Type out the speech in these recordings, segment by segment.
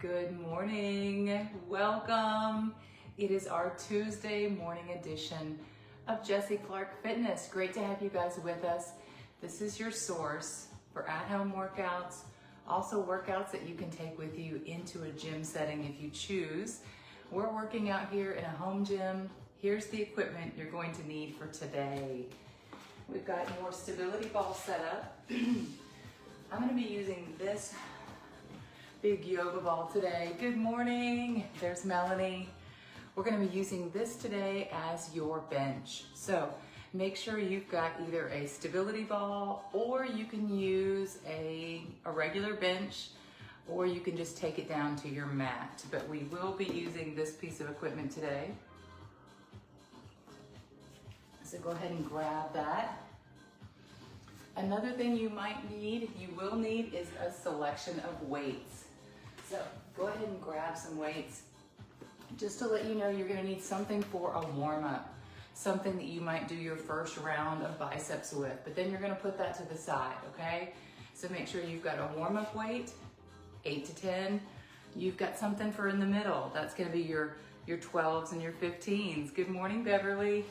Good morning, welcome. It is our Tuesday morning edition of Jessie Clark Fitness. Great to have you guys with us. This is your source for at-home workouts, also workouts that you can take with you into a gym setting if you choose. We're working out here in a home gym. Here's the equipment you're going to need for today. We've got more stability ball set up. I'm going to be using this big yoga ball today. Good morning. There's Melanie. We're going to be using this today as your bench. So make sure you've got either a stability ball, or you can use a regular bench, or you can just take it down to your mat. But we will be using this piece of equipment today. So go ahead and grab that. Another thing you will need is a selection of weights. So go ahead and grab some weights. Just to let you know, you're gonna need something for a warm-up, something that you might do your first round of biceps with, but then you're gonna put that to the side, okay? So make sure you've got a warm-up weight, 8 to 10. You've got something for in the middle. That's gonna be your 12s and your 15s. Good morning, Beverly.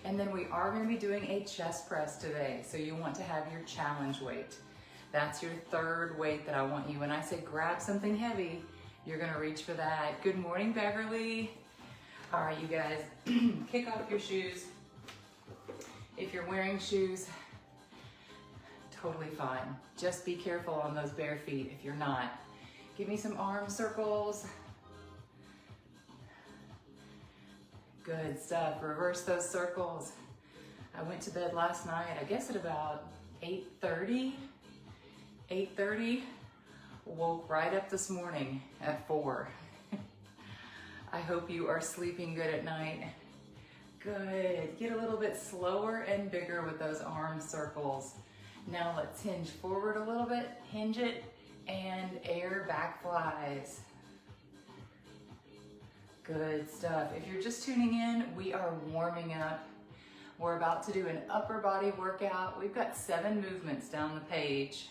And then we are gonna be doing a chest press today. So you want to have your challenge weight. That's your third weight that I want you. When I say grab something heavy, you're gonna reach for that. Good morning, Beverly. All right, you guys, kick off your shoes. If you're wearing shoes, totally fine. Just be careful on those bare feet if you're not. Give me some arm circles. Good stuff, reverse those circles. I went to bed last night, I guess at about 8:30. Woke right up this morning at 4. I hope you are sleeping good at night. Good, get a little bit slower and bigger with those arm circles. Now let's hinge forward a little bit, hinge it, and air back flies. Good stuff. If you're just tuning in, we are warming up. We're about to do an upper body workout. We've got 7 movements down the page.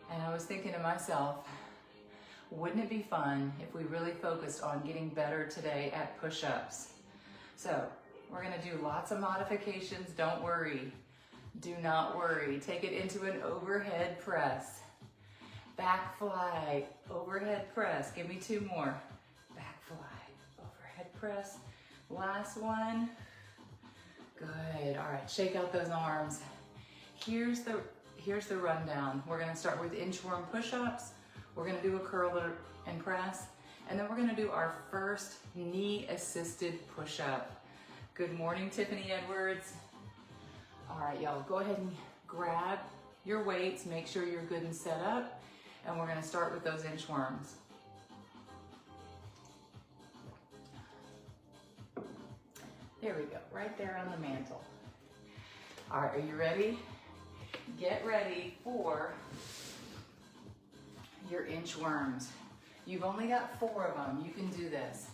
And I was thinking to myself, wouldn't it be fun if we really focused on getting better today at push-ups? So we're gonna do lots of modifications. Don't worry, do not worry. Take it into an overhead press. Back fly, overhead press. Give me 2 more. Back fly, overhead press. Last one. Good, all right, shake out those arms. Here's the rundown. We're gonna start with inchworm push-ups. We're gonna do a curl and press, and then we're gonna do our first knee-assisted push-up. Good morning, Tiffany Edwards. All right, y'all, go ahead and grab your weights, make sure you're good and set up, and we're gonna start with those inchworms. There we go, right there on the mantle. All right, are you ready? Get ready for your inchworms. You've only got 4 of them. You can do this.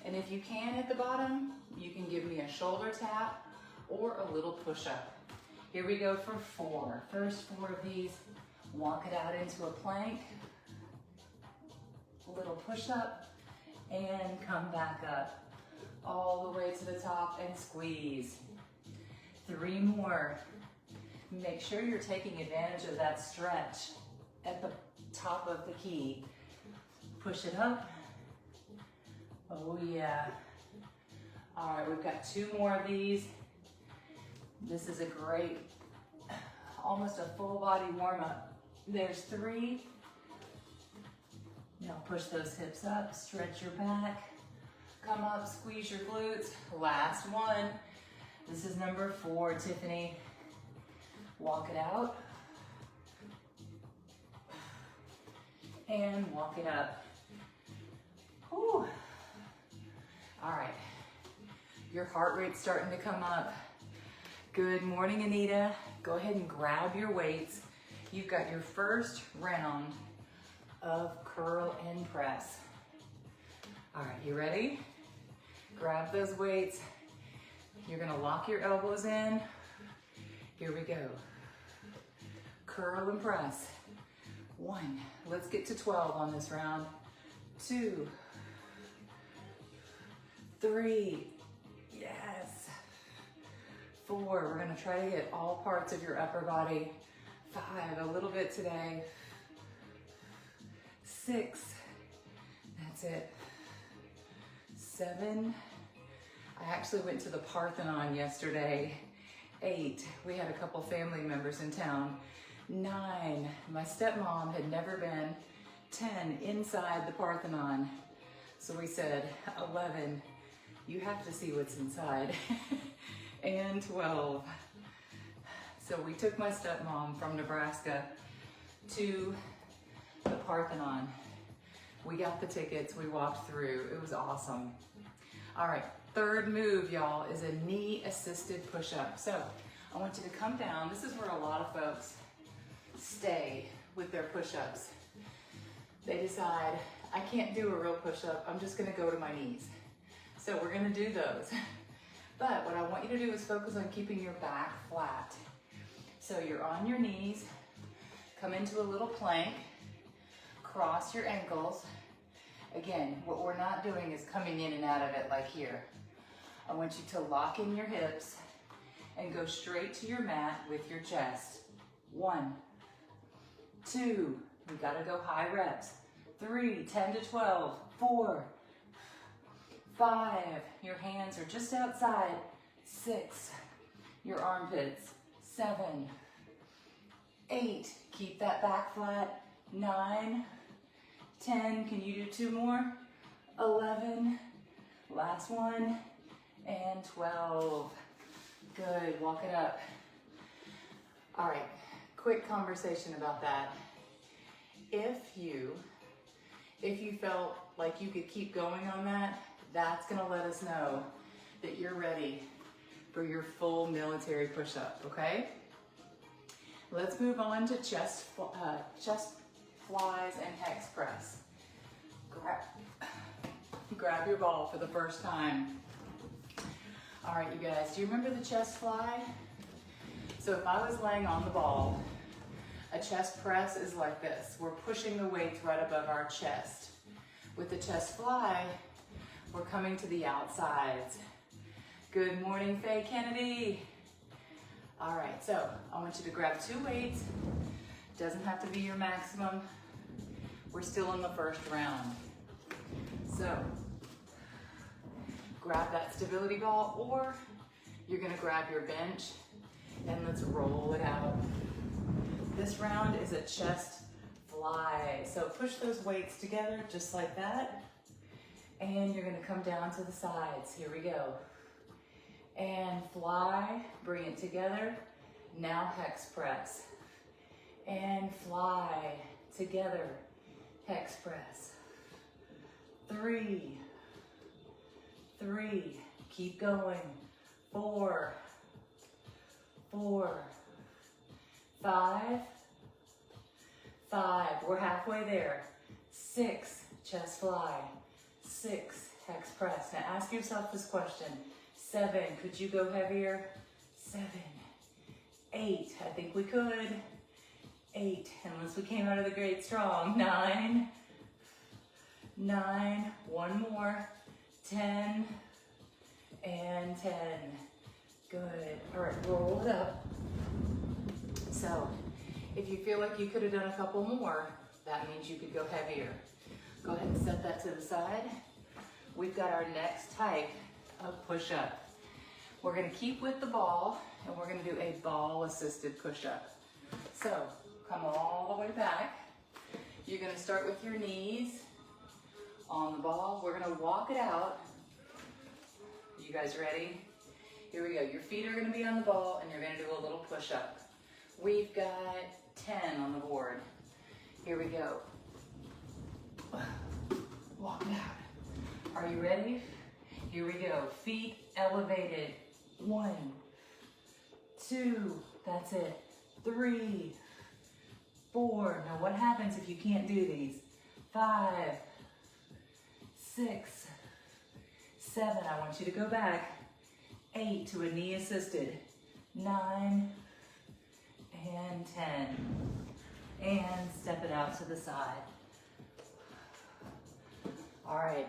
And if you can at the bottom, you can give me a shoulder tap or a little push-up. Here we go for 4. First 4 of these. Walk it out into a plank. A little push-up and come back up. All the way to the top and squeeze. 3 more. Make sure you're taking advantage of that stretch at the top of the key. Push it up. Oh yeah. All right, we've got 2 more of these. This is a great, almost a full body warm up. There's 3. Now push those hips up, stretch your back. Come up, squeeze your glutes. Last one. This is number 4, Tiffany. Walk it out. And walk it up. Whew. All right. Your heart rate's starting to come up. Good morning, Anita. Go ahead and grab your weights. You've got your first round of curl and press. All right, you ready? Grab those weights. You're gonna lock your elbows in. Here we go. Curl and press. 1. Let's get to 12 on this round. 2, 3, yes, 4, we're gonna try to get all parts of your upper body. 5, a little bit today. 6, that's it. 7, I actually went to the Parthenon yesterday. 8, we had a couple family members in town. 9, my stepmom had never been. 10, inside the Parthenon. So we said, 11, you have to see what's inside. And 12. So we took my stepmom from Nebraska to the Parthenon. We got the tickets, we walked through, it was awesome. All right, third move, y'all, is a knee-assisted push-up. So I want you to come down. This is where a lot of folks stay with their push-ups. They decide, I can't do a real push-up, I'm just gonna go to my knees. So we're gonna do those. But what I want you to do is focus on keeping your back flat. So you're on your knees, come into a little plank, cross your ankles. Again, what we're not doing is coming in and out of it like here. I want you to lock in your hips and go straight to your mat with your chest. 1, 2, we gotta go high reps. 3, 10 to 12, 4, 5, your hands are just outside. 6, your armpits. 7, 8, keep that back flat. 9, 10, can you do 2 more? 11, last one, and 12. Good, walk it up. All right, quick conversation about that. If you felt like you could keep going on that, that's gonna let us know that you're ready for your full military push-up, okay? Let's move on to chest flies and hex press. Grab your ball for the first time. All right, you guys, do you remember the chest fly? So if I was laying on the ball, a chest press is like this. We're pushing the weights right above our chest. With the chest fly, we're coming to the outsides. Good morning, Faye Kennedy. All right, so I want you to grab 2 weights. Doesn't have to be your maximum. We're still in the first round. So grab that stability ball, or you're gonna grab your bench and let's roll it out. This round is a chest fly. So push those weights together just like that. And you're gonna come down to the sides. Here we go. And fly, bring it together. Now hex press. And fly, together, hex press. 3, keep going. 4, 5, we're halfway there. 6, chest fly. 6, hex press. Now ask yourself this question. 7, could you go heavier? 7, 8, I think we could. 8, unless we came out of the grade strong. 9, 1 more. 10, and 10. Good. All right, roll it up. So if you feel like you could have done a couple more, that means you could go heavier. Go ahead and set that to the side. We've got our next type of push-up. We're gonna keep with the ball, and we're gonna do a ball-assisted push-up. So come all the way back. You're gonna start with your knees on the ball. We're gonna walk it out. You guys ready? Here we go. Your feet are gonna be on the ball, and you're gonna do a little push-up. We've got 10 on the board. Here we go. Walk it out. Are you ready? Here we go. Feet elevated. 1, 2, that's it. 3, 4. Now what happens if you can't do these? 5, 6, 7. I want you to go back. 8 to a knee assisted. 9, and 10. And step it out to the side. All right.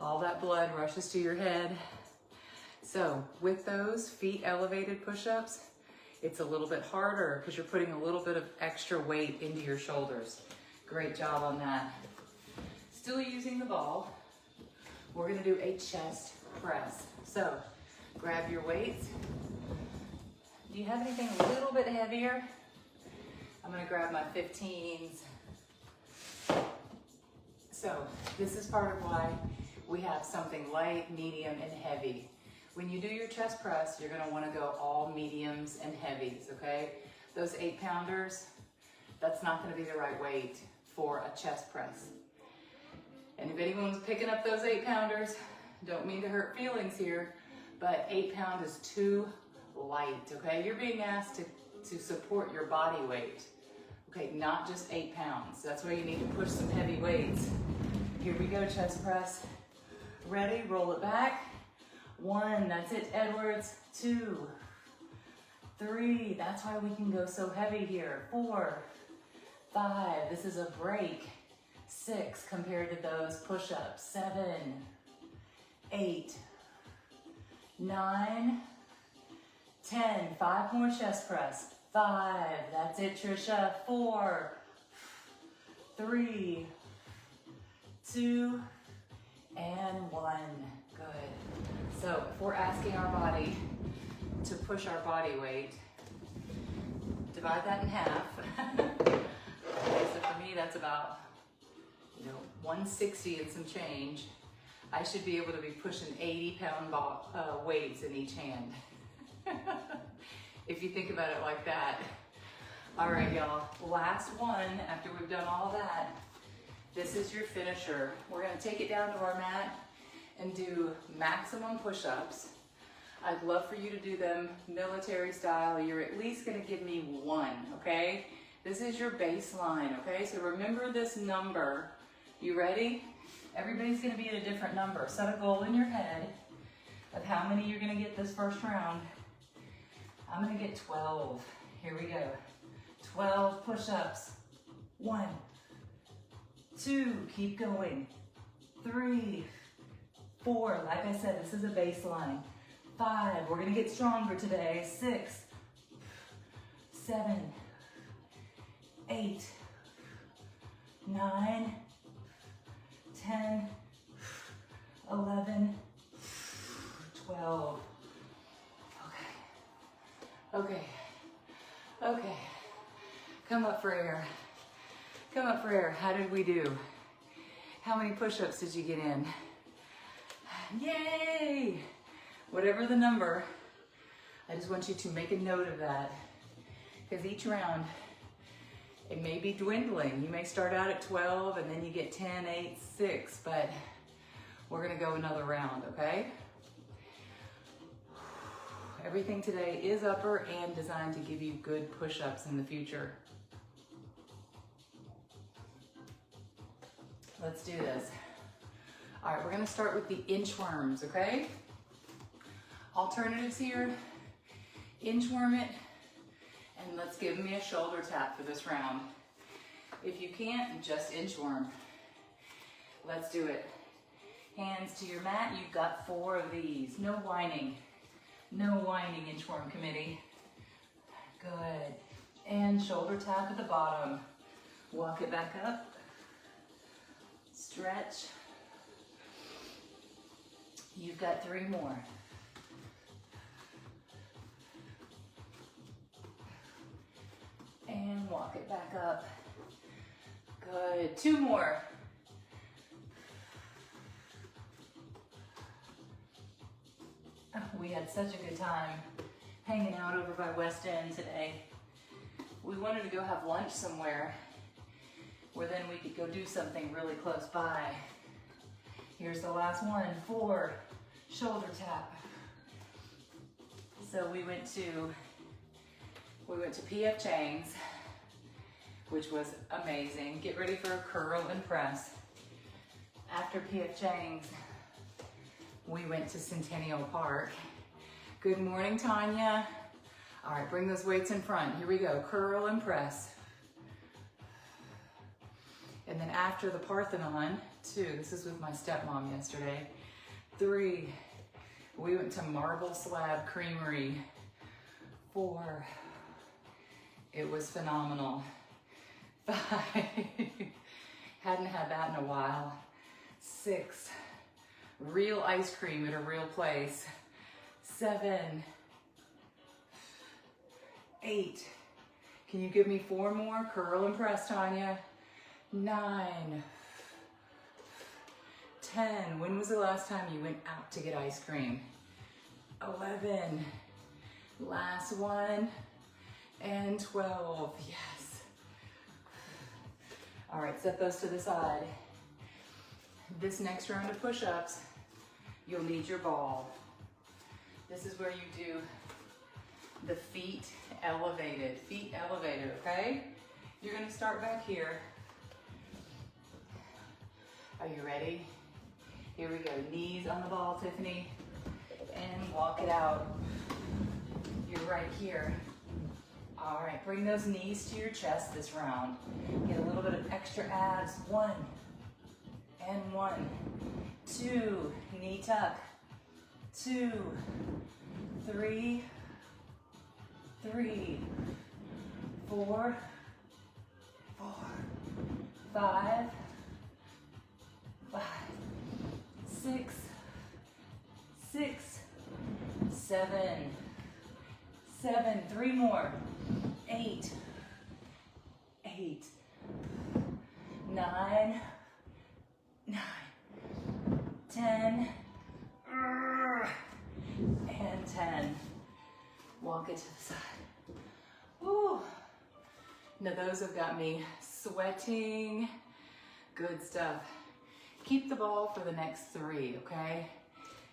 All that blood rushes to your head. So with those feet elevated push-ups, it's a little bit harder because you're putting a little bit of extra weight into your shoulders. Great job on that. Still using the ball, we're gonna do a chest press. So grab your weights. Do you have anything a little bit heavier? I'm gonna grab my 15s. So this is part of why we have something light, medium, and heavy. When you do your chest press, you're gonna wanna go all mediums and heavies, okay? Those 8-pounders, that's not gonna be the right weight for a chest press. And if anyone's picking up those 8-pounders, don't mean to hurt feelings here, but 8-pound is too light, okay? You're being asked to support your body weight, okay? Not just 8 pounds. That's why you need to push some heavy weights. Here we go, chest press. Ready, roll it back. 1, that's it, Edwards. 2, 3, that's why we can go so heavy here. 4, 5, this is a break. 6 compared to those push-ups. 7, 8, 9, 10, 5 more chest press. 5, that's it, Trisha. 4, 3, 2, and 1. Good. So if we're asking our body to push our body weight, divide that in half. Okay, so for me, that's about 160 and some change. I should be able to be pushing 80-pound weights in each hand. If you think about it like that. All right, y'all, last one after we've done all that. This is your finisher. We're gonna take it down to our mat and do maximum push-ups. I'd love for you to do them military style. You're at least gonna give me 1, okay? This is your baseline, okay? So remember this number. You ready? Everybody's gonna be at a different number. Set a goal in your head of how many you're gonna get this first round. I'm gonna get 12. Here we go. 12 push-ups. 1, 2, keep going. 3, 4, like I said, this is a baseline. 5, we're gonna get stronger today. 6, 7, 8, 9, 10, 11, 12. Okay. Come up for air. Come up for air. How did we do? How many push-ups did you get in? Yay! Whatever the number, I just want you to make a note of that. Because each round, it may be dwindling. You may start out at 12 and then you get 10, 8, 6, but we're gonna go another round, okay? Everything today is upper and designed to give you good push-ups in the future. Let's do this. All right, we're gonna start with the inchworms, okay? Alternatives here, inchworm it, and let's give me a shoulder tap for this round. If you can't, just inchworm. Let's do it. Hands to your mat, you've got 4 of these. No whining. No whining, inchworm committee. Good. And shoulder tap at the bottom. Walk it back up. Stretch. You've got 3 more. And walk it back up. Good. 2 more. We had such a good time hanging out over by West End today. We wanted to go have lunch somewhere where then we could go do something really close by. Here's the last one, 4, shoulder tap. So we went to PF Chang's, which was amazing. Get ready for a curl and press. After PF Chang's, we went to Centennial Park. Good morning, Tanya. All right, bring those weights in front. Here we go, curl and press. And then after the Parthenon, 2, this is with my stepmom yesterday. 3, we went to Marble Slab Creamery. 4, it was phenomenal. 5, hadn't had that in a while. 6, real ice cream at a real place. 7, 8, can you give me 4 more? Curl and press, Tanya. 9, 10, when was the last time you went out to get ice cream? 11, last one, and 12, yes. All right, set those to the side. This next round of push-ups, you'll need your ball. This is where you do the feet elevated, okay? You're gonna start back here. Are you ready? Here we go, knees on the ball, Tiffany, and walk it out. You're right here. All right, bring those knees to your chest this round. Get a little bit of extra abs. 1, and 1, 2, knee tuck, 2, 3, 3, 4, 5, 6, 7, 3 more, 8, 9, 10, and 10. Walk it to the side. Woo. Now those have got me sweating. Good stuff. Keep the ball for the next 3, okay?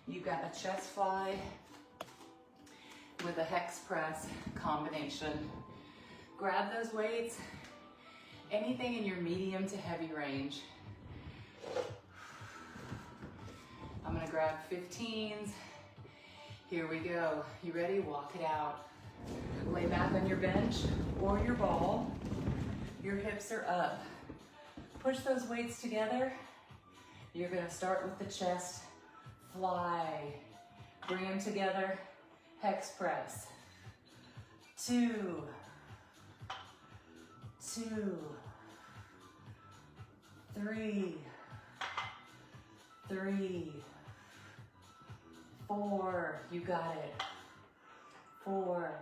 You've got a chest fly with a hex press combination. Grab those weights, anything in your medium to heavy range. I'm gonna grab 15s. Here we go. You ready? Walk it out. Lay back on your bench or your ball. Your hips are up. Push those weights together. You're gonna start with the chest fly. Bring them together, hex press. 2, 2, 3, 3, 4, you got it. 4,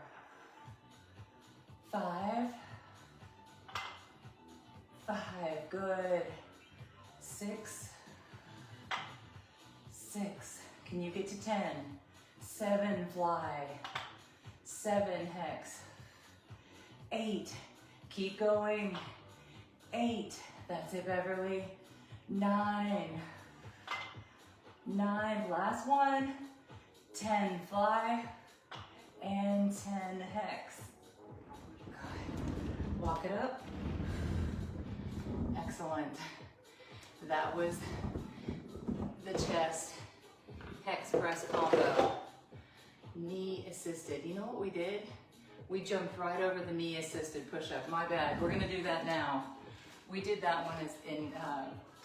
5, 5, good. 6, 6, can you get to 10? 7, fly. 7, hex. 8, keep going. 8, that's it, Beverly. 9, 9, last one. 10, fly. And 10, hex. Good. Walk it up. Excellent. That was the chest hex press combo. Knee assisted. You know what we did? We jumped right over the knee assisted push-up. My bad. We're gonna do that now. We did that one as in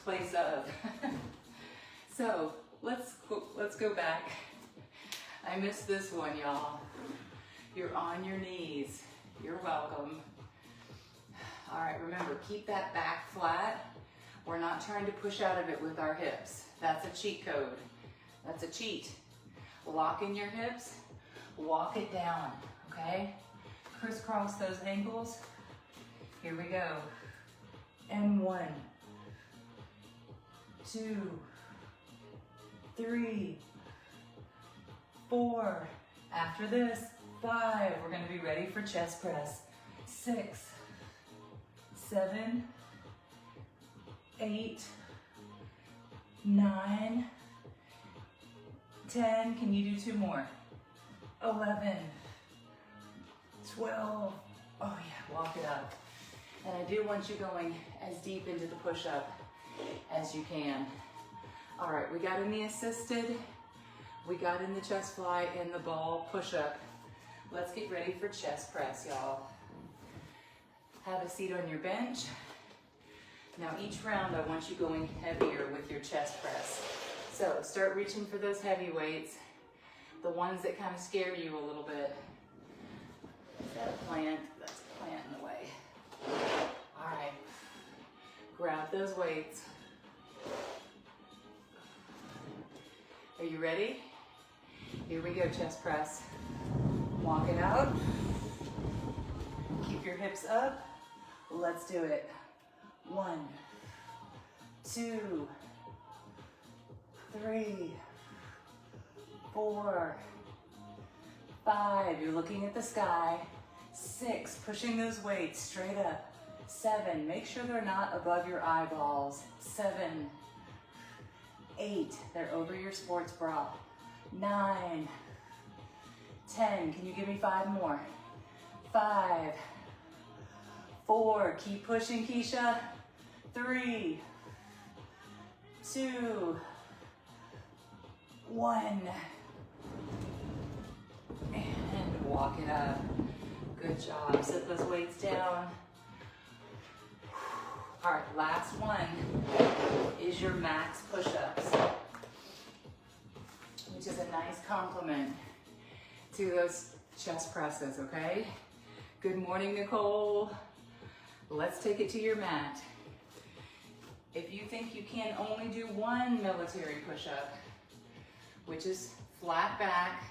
place of. So let's go back. I missed this one, y'all. You're on your knees. You're welcome. All right, remember, keep that back flat. We're not trying to push out of it with our hips. That's a cheat code. That's a cheat. Lock in your hips, walk it down, okay? Crisscross those ankles. Here we go. And 1, 2, 3, 4. After this, 5. We're gonna be ready for chest press. 6, 7, 8, 9, 10. Can you do 2 more? 11, 12. Oh yeah, walk it up. And I do want you going as deep into the push-up as you can. All right, we got in the assisted, we got in the chest fly and the ball push-up. Let's get ready for chest press, y'all. Have a seat on your bench. Now each round I want you going heavier with your chest press. So start reaching for those heavy weights, the ones that kind of scare you a little bit. Is that a plant? That's a plant in the way. All right, grab those weights. Are you ready? Here we go, chest press. Walk it out. Keep your hips up. Let's do it. 1, 2, 3, 4, 5. You're looking at the sky. 6, pushing those weights straight up. 7, make sure they're not above your eyeballs. 7, 8, they're over your sports bra. 9, 10, can you give me 5 more? 5, 4, keep pushing, Keisha. 3, 2, 1. And walk it up. Good job. Set those weights down. All right, last one is your max push-ups, which is a nice complement to those chest presses, okay? Good morning, Nicole. Let's take it to your mat. If you think you can only do one military push-up, which is flat back,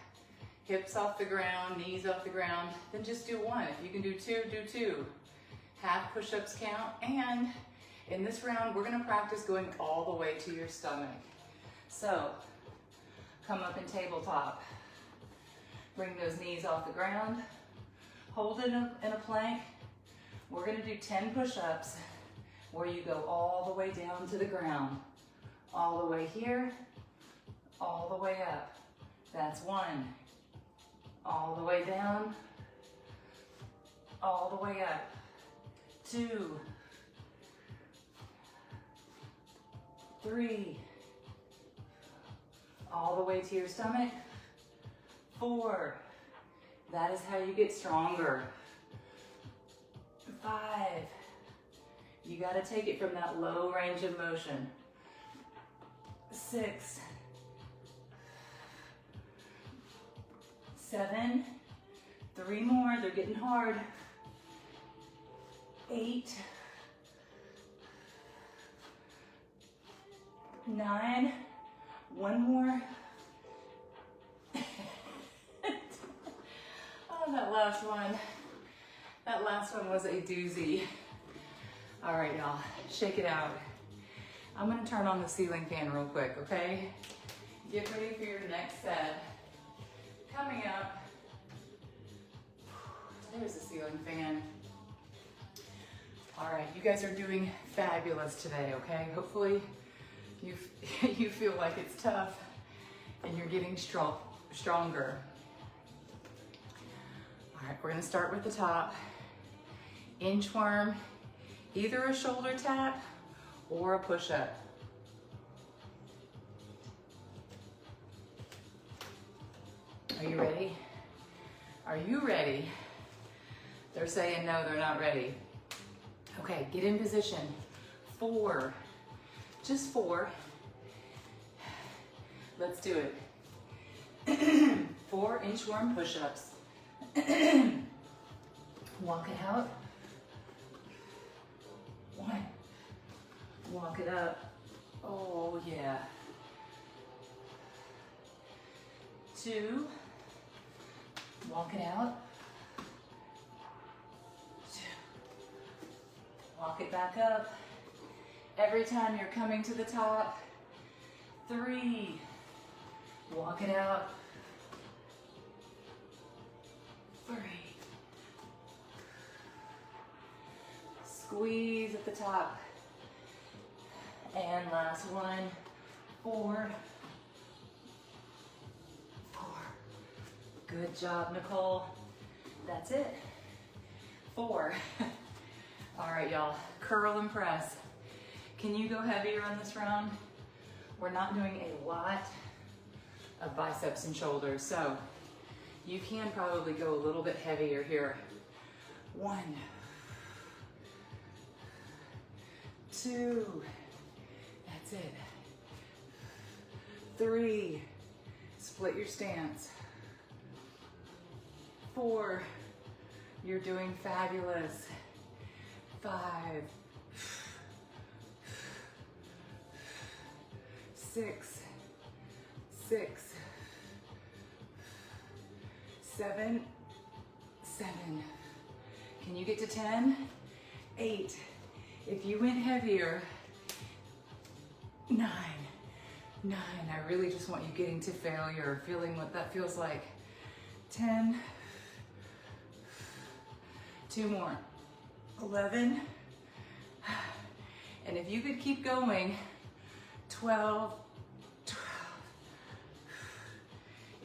hips off the ground, knees off the ground, then just do one. If you can do 2, do 2. Half push-ups count, and in this round, we're gonna practice going all the way to your stomach. So, come up in tabletop. Bring those knees off the ground. Hold it in a plank. We're gonna do 10 push-ups where you go all the way down to the ground. All the way here, all the way up. That's 1. All the way down, all the way up. 2, 3, all the way to your stomach. 4, that is how you get stronger. 5, you gotta take it from that low range of motion. 6, 7, 3 more, they're getting hard. 8, 9, 1 more. Oh, that last one was a doozy. All right, y'all, shake it out. I'm gonna turn on the ceiling fan real quick, okay? Get ready for your next set. Coming up, there's the ceiling fan. All right, you guys are doing fabulous today, okay? Hopefully you feel like it's tough and you're getting stronger. All right, we're gonna start with the top. Inchworm, either a shoulder tap or a push-up. Are you ready? Are you ready? They're saying no, they're not ready. Okay, get in position. 4, just 4. Let's do it. 4 inchworm push-ups. Walk it out. 1, walk it up. Oh yeah. 2, walk it out. 2, walk it back up. Every time you're coming to the top. 3, walk it out. 3, squeeze at the top. And last one. 4, 4. Good job, Nicole. That's it. 4. All right, y'all, curl and press. Can you go heavier on this round? We're not doing a lot of biceps and shoulders, so you can probably go a little bit heavier here. 1, 2, that's it. 3, split your stance. 4, you're doing fabulous. 5, 6, 7, 7. Can you get to 10? 8. If you went heavier, 9. I really just want you getting to failure, feeling what that feels like. 10. 2 more. 11. And if you could keep going, 12.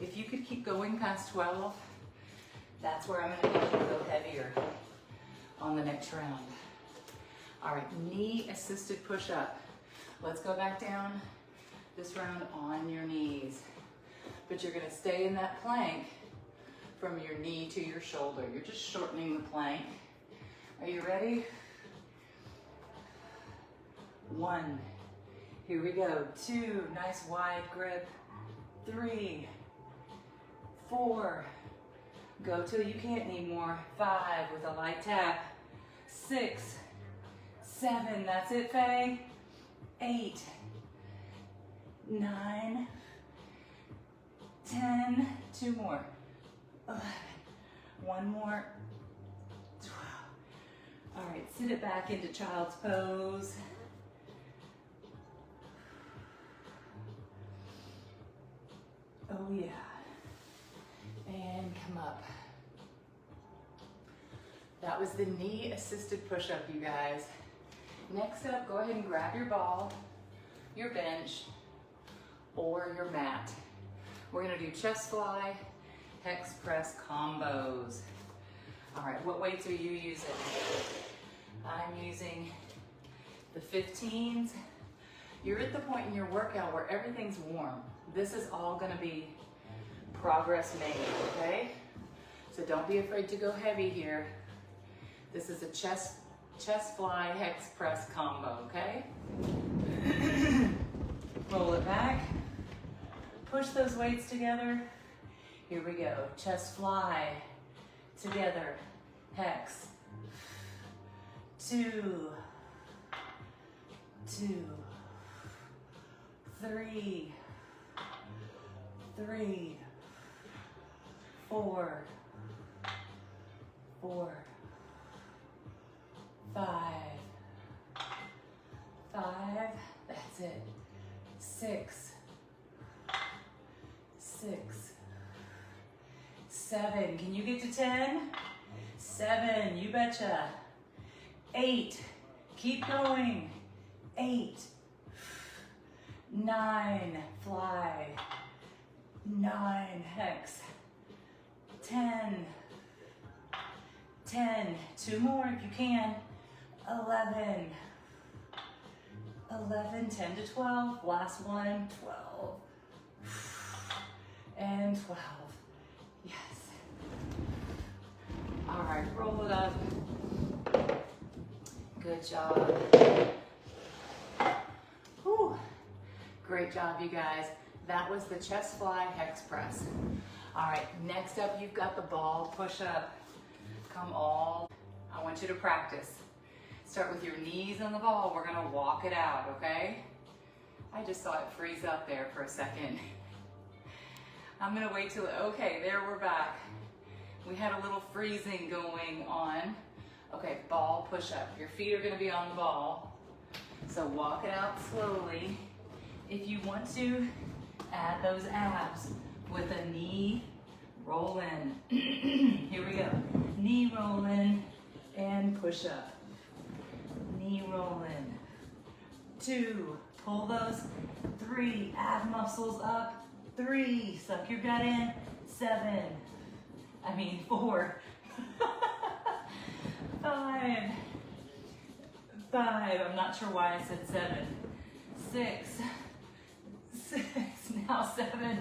If you could keep going past 12, that's where I'm gonna make you go heavier on the next round. All right, knee assisted push up. Let's go back down this round on your knees. But you're gonna stay in that plank from your knee to your shoulder. You're just shortening the plank. Are you ready? 1, here we go. 2, nice wide grip. 3, 4, go till you can't anymore. 5 with a light tap. 6, 7, that's it, Faye. 8, 9, 10, 2 more. 11, 1 more. 12. All right, sit it back into child's pose. Oh yeah. And come up. That was the knee assisted push-up, you guys. Next up, go ahead and grab your ball, your bench, or your mat. We're gonna do chest fly, hex press combos. All right, what weights are you using? I'm using the 15s. You're at the point in your workout where everything's warm. This is all gonna be progress made, okay? So don't be afraid to go heavy here. This is a chest fly hex press combo, okay? Roll it back. Push those weights together. Here we go. Chest fly together. Hex. 2, 2, 3, 3, 4, 4, 5, 5, that's it. 6, 6, 7, can you get to 10? 7, you betcha. 8, keep going. 8, 9, fly. 9, hex. 10, 10, 2 more if you can. 11, 11, 10 to 12, last one, 12, and 12, yes. All right, roll it up. Good job. Whew. Great job, you guys. That was the chest fly hex press. All right, next up, you've got the ball push up. Come all, I want you to practice. Start with your knees on the ball. We're gonna walk it out, okay? I just saw it freeze up there for a second. I'm gonna wait till, okay, there we're back. We had a little freezing going on. Okay, ball push up. Your feet are gonna be on the ball. So walk it out slowly. If you want to, add those abs with a knee roll in. Here we go. Knee roll in and push up. Knee roll in. 2, pull those. 3, ab muscles up. 3, suck your gut in. 4. 5. I'm not sure why I said 7. 6. Now 7.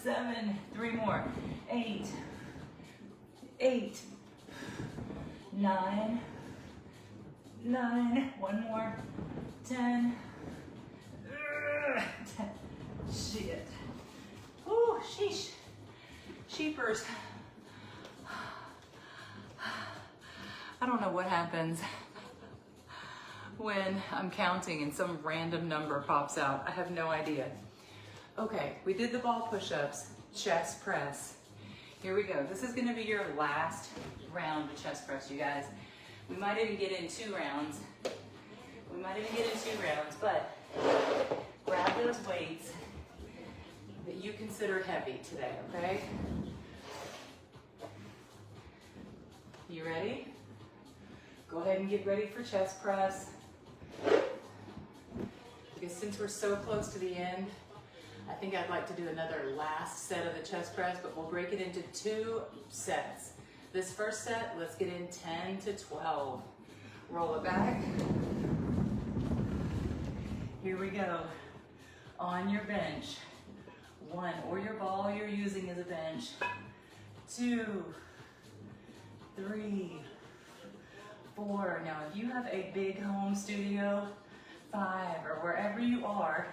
7. 3 more. 8. 9. 9, one more, 10, 10. Shit. Ooh, sheesh. Sheepers. I don't know what happens when I'm counting and some random number pops out. I have no idea. Okay, we did the ball push-ups, chest press. Here we go. This is gonna be your last round of chest press, you guys. We might even get in 2 rounds. But grab those weights that you consider heavy today, okay? You ready? Go ahead and get ready for chest press. Because since we're so close to the end, I think I'd like to do another last set of the chest press, but we'll break it into 2 sets. This first set, let's get in 10 to 12. Roll it back. Here we go. On your bench. 1, or your ball you're using as a bench. 2, 3, 4. Now, if you have a big home studio, 5, or wherever you are,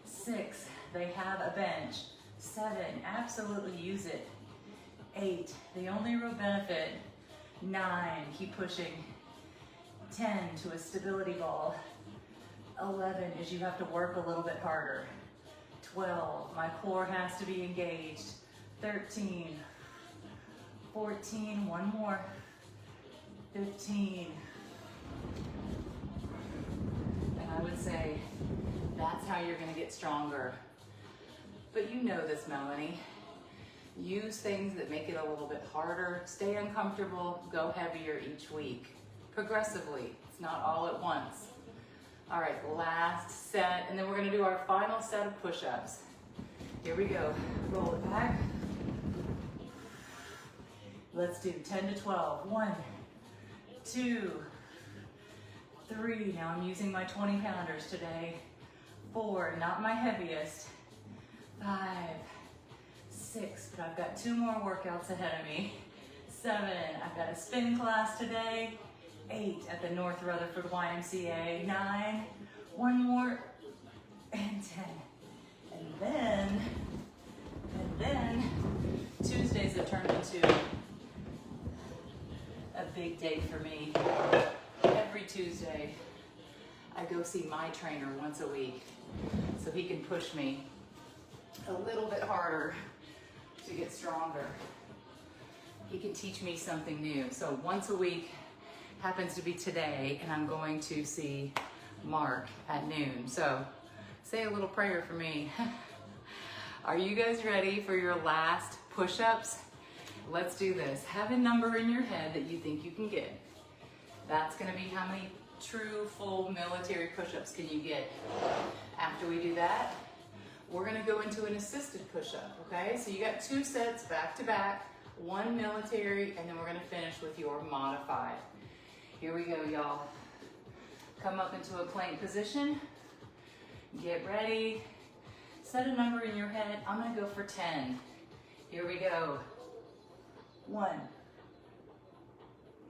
6, they have a bench. 7, absolutely use it. 8, the only real benefit. 9, keep pushing. 10, to a stability ball. 11 is you have to work a little bit harder. 12, my core has to be engaged. 13, 14, one more. 15. And I would say that's how you're gonna get stronger. But you know this, Melanie. Use things that make it a little bit harder. Stay uncomfortable, go heavier each week. Progressively, it's not all at once. All right, last set, and then we're gonna do our final set of push-ups. Here we go, roll it back. Let's do 10 to 12. 1, 2, 3. Now I'm using my 20-pounders today. 4, not my heaviest. 5, 6, but I've got 2 more workouts ahead of me. 7, I've got a spin class today. 8, at the North Rutherford YMCA. 9, one more, and 10. And then Tuesdays have turned into a big day for me. Every Tuesday, I go see my trainer once a week so he can push me a little bit harder to get stronger. He can teach me something new. So once a week happens to be today, and I'm going to see Mark at noon. So say a little prayer for me. Are you guys ready for your last push-ups? Let's do this. Have a number in your head that you think you can get. That's gonna be how many true full military push-ups can you get. After we do that, we're gonna go into an assisted push-up, okay? So you got 2 sets back to back, 1 military, and then we're gonna finish with your modified. Here we go, y'all. Come up into a plank position. Get ready. Set a number in your head. I'm gonna go for 10. Here we go. 1,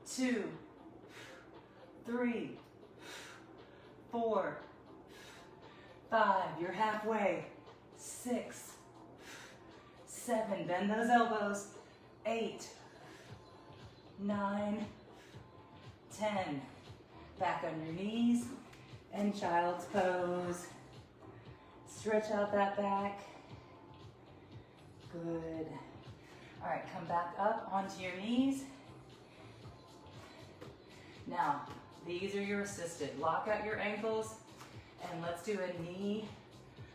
2, 3, 4, 5. You're halfway. 6, 7. Bend those elbows. 8, 9, 10. Back on your knees and child's pose. Stretch out that back. Good. All right, come back up onto your knees. Now, these are your assisted. Lock out your ankles and let's do a knee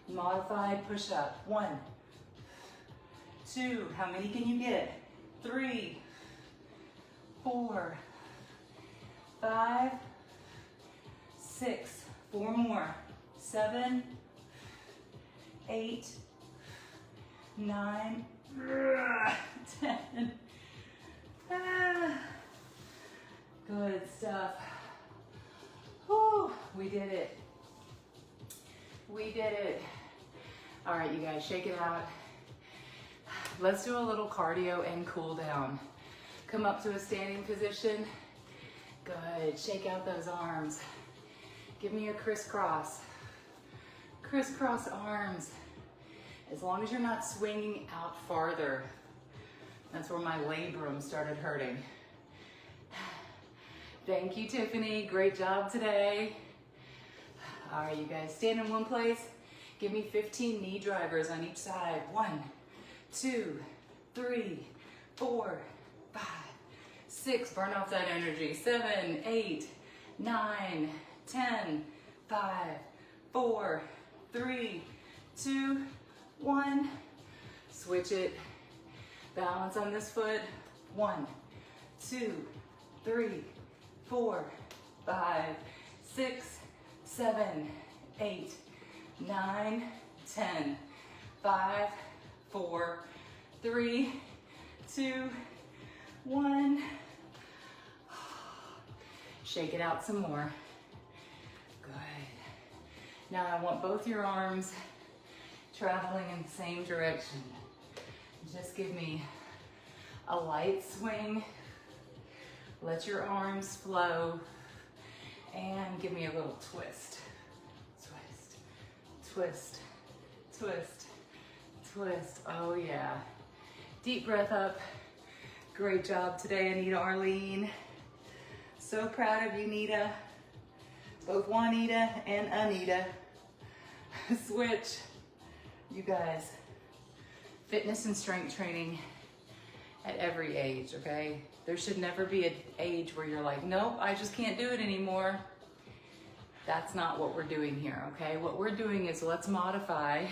modified push-up. 1, 2, how many can you get? 3, 4, 5, 6, 4 more. 7, 8, 9, 10. Good stuff. Whew, we did it. We did it. All right, you guys, shake it out. Let's do a little cardio and cool down. Come up to a standing position. Good, shake out those arms. Give me a crisscross. Crisscross arms. As long as you're not swinging out farther. That's where my labrum started hurting. Thank you, Tiffany. Great job today. All right, you guys, stand in one place. Give me 15 knee drivers on each side. 1, 2, 3, 4, 5, 6. Burn off that energy. 7, 8, 9, 10, 5, 4, 3, 2, 1. Switch it. Balance on this foot. 1, 2, 3, 4, 5, 6, 7, 8, 9, 10, 5, 4, 3, 2, 1. Shake it out some more. Good. Now I want both your arms traveling in the same direction. Just give me a light swing. Let your arms flow and give me a little twist. Twist, twist, twist, twist. Oh yeah. Deep breath up. Great job today, Anita Arlene. So proud of you, Nita. Both Juanita and Anita. Switch. You guys, fitness and strength training at every age, okay? There should never be an age where you're like, nope, I just can't do it anymore. That's not what we're doing here, okay? What we're doing is let's modify.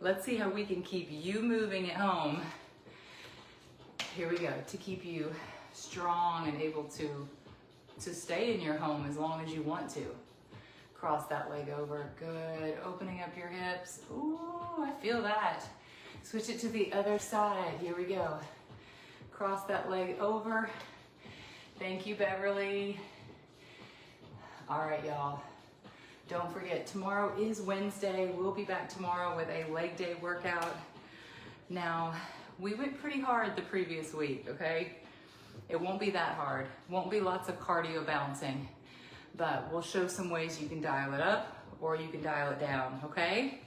Let's see how we can keep you moving at home. Here we go, to keep you strong and able to stay in your home as long as you want to. Cross that leg over, good. Opening up your hips, ooh, I feel that. Switch it to the other side, here we go. Cross that leg over. Thank you, Beverly. All right, y'all. Don't forget, tomorrow is Wednesday. We'll be back tomorrow with a leg day workout. Now, we went pretty hard the previous week, okay? It won't be that hard. Won't be lots of cardio bouncing, but we'll show some ways you can dial it up or you can dial it down, okay?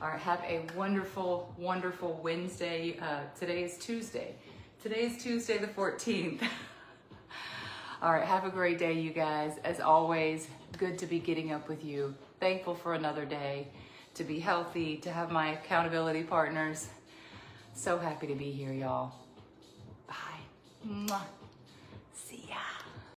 All right, have a wonderful, wonderful Wednesday. Today is Tuesday. Today is Tuesday the 14th. All right, have a great day, you guys. As always, good to be getting up with you. Thankful for another day, to be healthy, to have my accountability partners. So happy to be here, y'all. Bye. Mwah. See ya.